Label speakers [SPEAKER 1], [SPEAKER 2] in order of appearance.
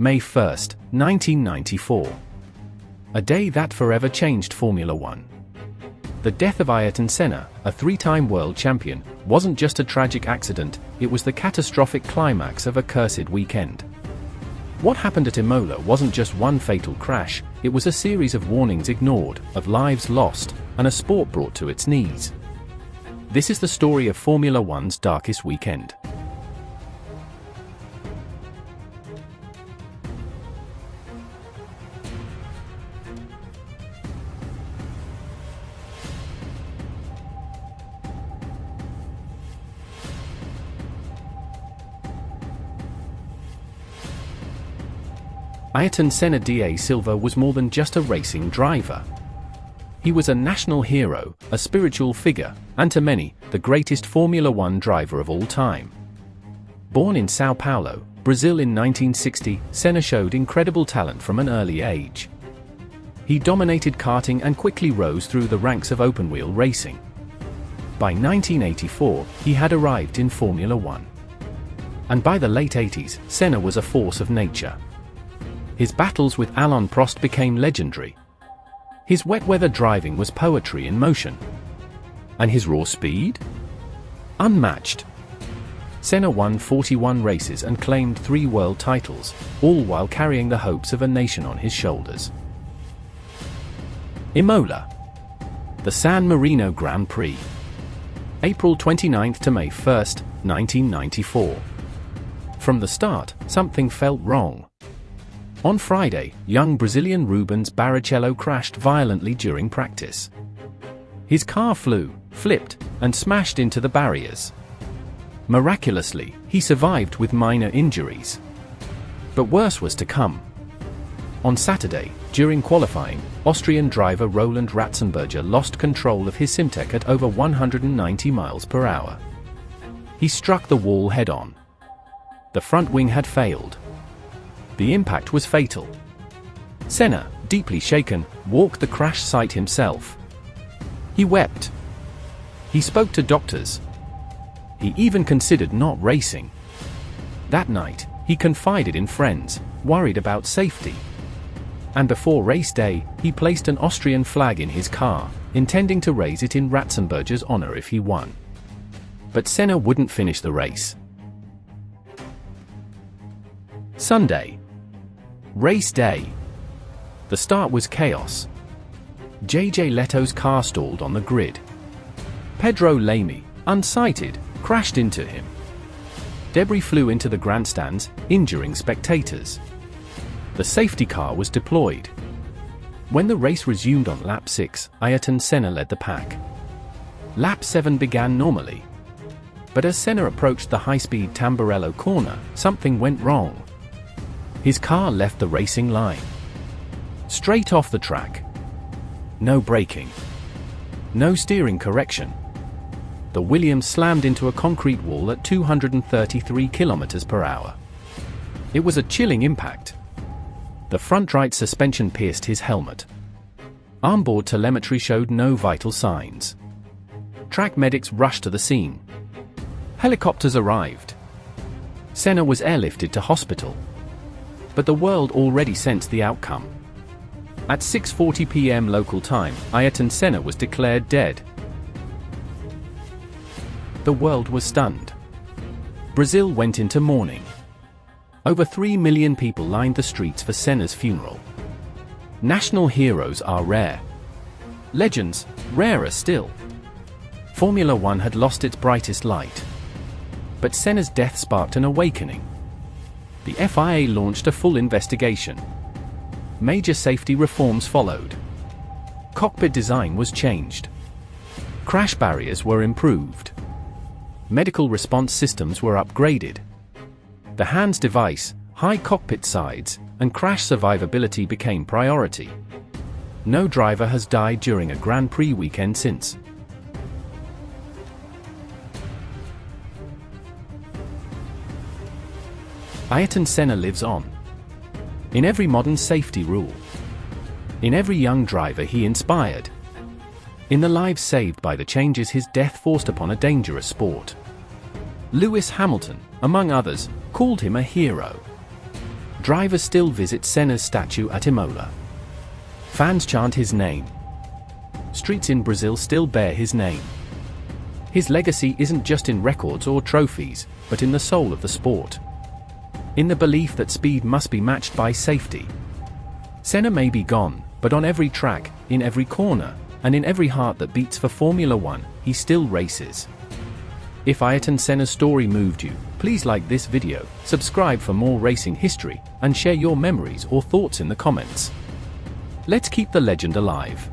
[SPEAKER 1] May 1, 1994. A day that forever changed Formula One. The death of Ayrton Senna, a three-time world champion, wasn't just a tragic accident, it was the catastrophic climax of a cursed weekend. What happened at Imola wasn't just one fatal crash, it was a series of warnings ignored, of lives lost, and a sport brought to its knees. This is the story of Formula One's darkest weekend. Ayrton Senna da Silva was more than just a racing driver. He was a national hero, a spiritual figure, and to many, the greatest Formula One driver of all time. Born in Sao Paulo, Brazil in 1960, Senna showed incredible talent from an early age. He dominated karting and quickly rose through the ranks of open-wheel racing. By 1984, he had arrived in Formula One. And by the late 80s, Senna was a force of nature. His battles with Alain Prost became legendary. His wet-weather driving was poetry in motion. And his raw speed? Unmatched. Senna won 41 races and claimed 3 world titles, all while carrying the hopes of a nation on his shoulders. Imola. The San Marino Grand Prix. April 29 to May 1, 1994. From the start, something felt wrong. On Friday, young Brazilian Rubens Barrichello crashed violently during practice. His car flew, flipped, and smashed into the barriers. Miraculously, he survived with minor injuries. But worse was to come. On Saturday, during qualifying, Austrian driver Roland Ratzenberger lost control of his Simtek at over 190 miles per hour. He struck the wall head-on. The front wing had failed. The impact was fatal. Senna, deeply shaken, walked the crash site himself. He wept. He spoke to doctors. He even considered not racing. That night, he confided in friends, worried about safety. And before race day, he placed an Austrian flag in his car, intending to raise it in Ratzenberger's honor if he won. But Senna wouldn't finish the race. Sunday. Race day. The start was chaos. JJ Leto's car stalled on the grid. Pedro Lamy, unsighted, crashed into him. Debris flew into the grandstands, injuring spectators. The safety car was deployed. When the race resumed on lap 6, Ayrton Senna led the pack. Lap 7 began normally. But as Senna approached the high-speed Tamburello corner, something went wrong. His car left the racing line. Straight off the track. No braking. No steering correction. The Williams slammed into a concrete wall at 233 km per hour. It was a chilling impact. The front right suspension pierced his helmet. Onboard telemetry showed no vital signs. Track medics rushed to the scene. Helicopters arrived. Senna was airlifted to hospital. But the world already sensed the outcome. At 6:40 p.m. local time, Ayrton Senna was declared dead. The world was stunned. Brazil went into mourning. Over 3 million people lined the streets for Senna's funeral. National heroes are rare. Legends, rarer still. Formula One had lost its brightest light. But Senna's death sparked an awakening. The FIA launched a full investigation. Major safety reforms followed. Cockpit design was changed. Crash barriers were improved. Medical response systems were upgraded. The HANS device, high cockpit sides, and crash survivability became priority. No driver has died during a Grand Prix weekend since. Ayrton Senna lives on. In every modern safety rule. In every young driver he inspired. In the lives saved by the changes his death forced upon a dangerous sport. Lewis Hamilton, among others, called him a hero. Drivers still visit Senna's statue at Imola. Fans chant his name. Streets in Brazil still bear his name. His legacy isn't just in records or trophies, but in the soul of the sport. In the belief that speed must be matched by safety. Senna may be gone, but on every track, in every corner, and in every heart that beats for Formula One, he still races. If Ayrton Senna's story moved you, please like this video, subscribe for more racing history, and share your memories or thoughts in the comments. Let's keep the legend alive.